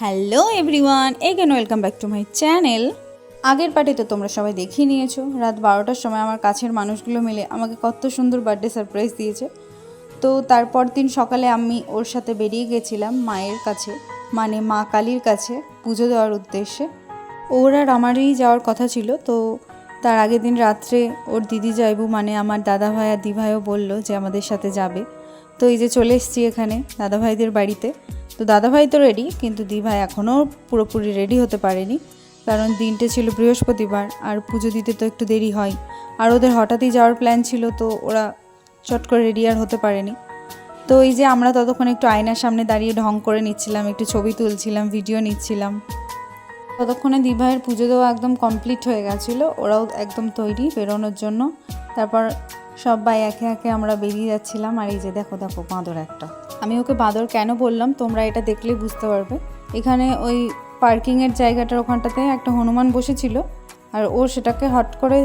Hello everyone, again welcome back to my channel. আগের party তো তোমরা সবাই দেখেই নিয়েছো। রাত 12টার সময় আমার কাছের মানুষগুলো মিলে আমাকে কত সুন্দর বার্থডে সারপ্রাইজ দিয়েছে। তো তারপর দিন সকালে আমি ওর সাথে বেরিয়ে গেছিলাম মায়ের কাছে, মানে মা কালীর কাছে পুজো দেওয়ার উদ্দেশ্যে। ওর আর আমারই যাওয়ার কথা ছিল। তো তার আগের দিন রাত্রে ওর দিদি যাইবু, মানে আমার দাদা ভাই আর দিভাইও বললো যে আমাদের সাথে যাবে। তো এই যে চলে এসেছি এখানে দাদাভাইদের বাড়িতে। তো দাদাভাই তো রেডি, কিন্তু দিভাই এখনও পুরোপুরি রেডি হতে পারেনি, কারণ দিনটা ছিল বৃহস্পতিবার আর পুজো দিতে তো একটু দেরি হয়। আর ওদের হঠাৎই যাওয়ার প্ল্যান ছিল, তো ওরা চট করে রেডি আর হতে পারেনি। তো এই যে আমরা ততক্ষণ একটু আয়নার সামনে দাঁড়িয়ে ঢং করে নিচ্ছিলাম, একটু ছবি তুলছিলাম, ভিডিও নিচ্ছিলাম। ততক্ষণে দিভাইয়ের পুজো দেওয়া একদম কমপ্লিট হয়ে গেছিলো, ওরাও একদম তৈরি বেরোনোর জন্য। তারপর সবাই একে একে আমরা বেরিয়ে যাচ্ছিলাম। আর এই যে দেখো দেখো বাঁদর একটা, আমি ওকে বাঁদর কেন বললাম তোমরা এটা দেখলেই বুঝতে পারবে। এখানে ওই পার্কিংয়ের জায়গাটার ওখানটাতে একটা হনুমান বসেছিল, আর ও সেটাকে হট করে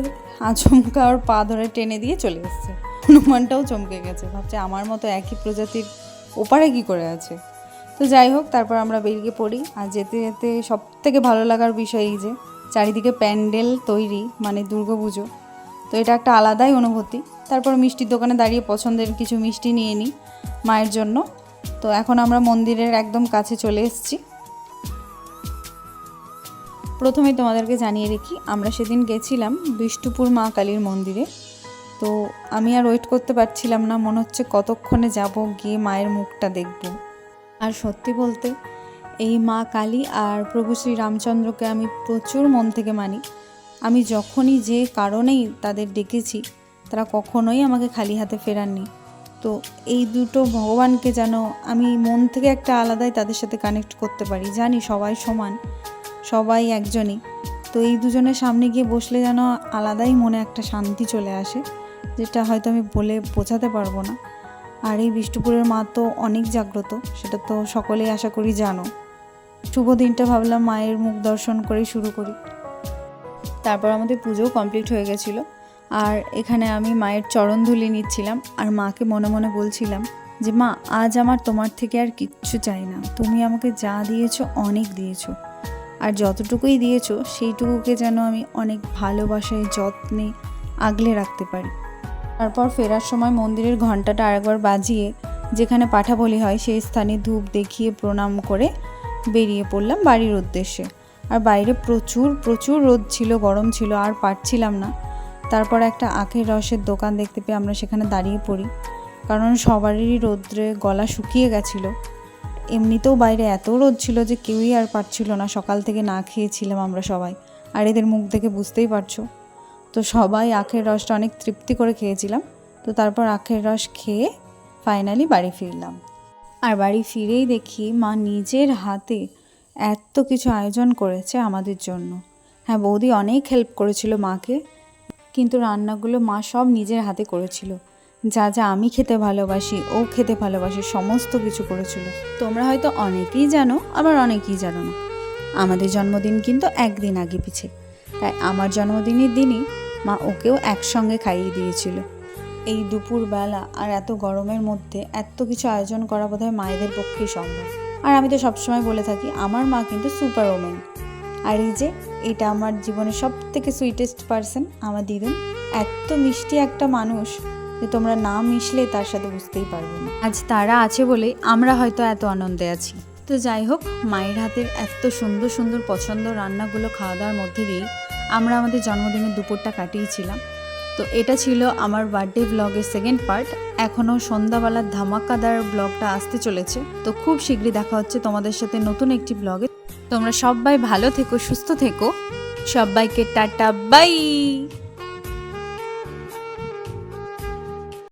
আচমকা ওর পা ধরে টেনে দিয়ে চলে এসছে। হনুমানটাও চমকে গেছে, ভাবছে আমার মতো একই প্রজাতির ওপারে কী করে আছে। তো যাই হোক, তারপর আমরা বেরিয়ে পড়ি। আর যেতে যেতে সব থেকে ভালো লাগার বিষয় এই যে চারিদিকে প্যান্ডেল তৈরি, মানে দুর্গাপুজো। তো এটা একটা আলাদাই অনুভূতি। তারপর মিষ্টির দোকানে দাঁড়িয়ে পছন্দের কিছু মিষ্টি নিয়ে নিই মায়ের জন্য। তো এখন আমরা মন্দিরের একদম কাছে চলে এসেছি। প্রথমেই তোমাদেরকে জানিয়ে রেখি, আমরা সেদিন গেছিলাম বিষ্ণুপুর মা কালীর মন্দিরে। তো আমি আর ওয়েট করতে পারছিলাম না, মনে হচ্ছে কতক্ষণে যাব, গিয়ে মায়ের মুখটা দেখব। আর সত্যি বলতে এই মা কালী আর প্রভু শ্রী রামচন্দ্রকে আমি প্রচুর মন থেকে মানি। আমি যখনই যে কারণেই তাদের ডেকেছি, তারা কখনোই আমাকে খালি হাতে ফেরাননি। তো এই দুটো ভগবানকে যেন আমি মন থেকে একটা আলাদাই তাদের সাথে কানেক্ট করতে পারি। জানি সবাই সমান, সবাই একজনই। তো এই দুজনের সামনে গিয়ে বসলে যেন আলাদাই মনে একটা শান্তি চলে আসে, যেটা হয়তো আমি বলে বোঝাতে পারবো না। আর এই বিষ্ণুপুরের মা তো অনেক জাগ্রত, সেটা তো সকলেই আশা করি জানো। শুভ দিনটা ভাবলাম মায়ের মুখ দর্শন করেই শুরু করি। তারপর আমাদের পুজোও কমপ্লিট হয়ে গেছিলো। আর এখানে আমি মায়ের চরণধুলি নিচ্ছিলাম, আর মাকে মনে মনে বলছিলাম যে মা, আজ আমার তোমার থেকে আর কিচ্ছু চাই না। তুমি আমাকে যা দিয়েছো অনেক দিয়েছো, আর যতটুকুই দিয়েছো সেইটুকুকে যেন আমি অনেক ভালোবাসায় যত্নে আগলে রাখতে পারি। তারপর ফেরার সময় মন্দিরের ঘণ্টাটা আরেকবার বাজিয়ে যেখানে পাঠা বলি হয় সেই স্থানে ধূপ দেখিয়ে প্রণাম করে বেরিয়ে পড়লাম বাড়ির উদ্দেশ্যে। আর বাইরে প্রচুর প্রচুর রোদ ছিল, গরম ছিল, আর পারছিলাম না। তারপর একটা আখের রসের দোকান দেখতে পেয়ে আমরা সেখানে দাঁড়িয়ে পড়ি, কারণ সবারই রোদ্রে গলা শুকিয়ে গেছিলো। এমনিতেও বাইরে এত রোদ ছিল যে কেউই আর পারছিল না। সকাল থেকে না খেয়েছিলাম আমরা সবাই, আর এদের মুখ দেখে বুঝতেই পারছো। তো সবাই আখের রসটা অনেক তৃপ্তি করে খেয়েছিলাম। তো তারপর আখের রস খেয়ে ফাইনালি বাড়ি ফিরলাম। আর বাড়ি ফিরেই দেখি মা নিজের হাতে এত কিছু আয়োজন করেছে আমাদের জন্য। হ্যাঁ, বৌদি অনেক হেল্প করেছিল মাকে, কিন্তু রান্নাগুলো মা সব নিজের হাতে করেছিল। যা যা আমি খেতে ভালোবাসি, ও খেতে ভালোবাসি, সমস্ত কিছু করেছিল। তোমরা হয়তো অনেকেই জানো, আবার অনেকেই জানো না, আমাদের জন্মদিন কিন্তু একদিন আগে পিছে। তাই আমার জন্মদিনের দিনই মা ওকেও একসঙ্গে খাইয়ে দিয়েছিল। এই দুপুরবেলা আর এত গরমের মধ্যে এত কিছু আয়োজন করা বোধহয় মায়েদের পক্ষেই সম্ভব। আর আমি তো সবসময় বলে থাকি, আমার মা কিন্তু সুপার ওমেন। আর এই যে এটা আমার জীবনের সব থেকে সুইটেস্ট পারসন, আমার দিদুন। এত মিষ্টি একটা মানুষ যে তোমরা না মিশলে তার সাথে বুঝতেই পারবে না। আজ তারা আছে বলেই আমরা হয়তো এত আনন্দে আছি। তো যাই হোক, মায়ের হাতের এত সুন্দর সুন্দর পছন্দ রান্নাগুলো খাওয়া দাওয়ার মধ্যে দিয়েই আমরা আমাদের জন্মদিনের দুপুরটা কাটিয়েছিলাম। তো এটা ছিল আমার বার্থডে ব্লগের সেকেন্ড পার্ট। এখনও সন্ধ্যাবেলার ধামাকাদার ব্লগটা আসতে চলেছে। তো খুব শীঘ্রই দেখা হচ্ছে তোমাদের সাথে নতুন একটি ব্লগে। তোমরা সবাই ভালো থেকো, সুস্থ থেকো। সবাইকে টাটা, বাই।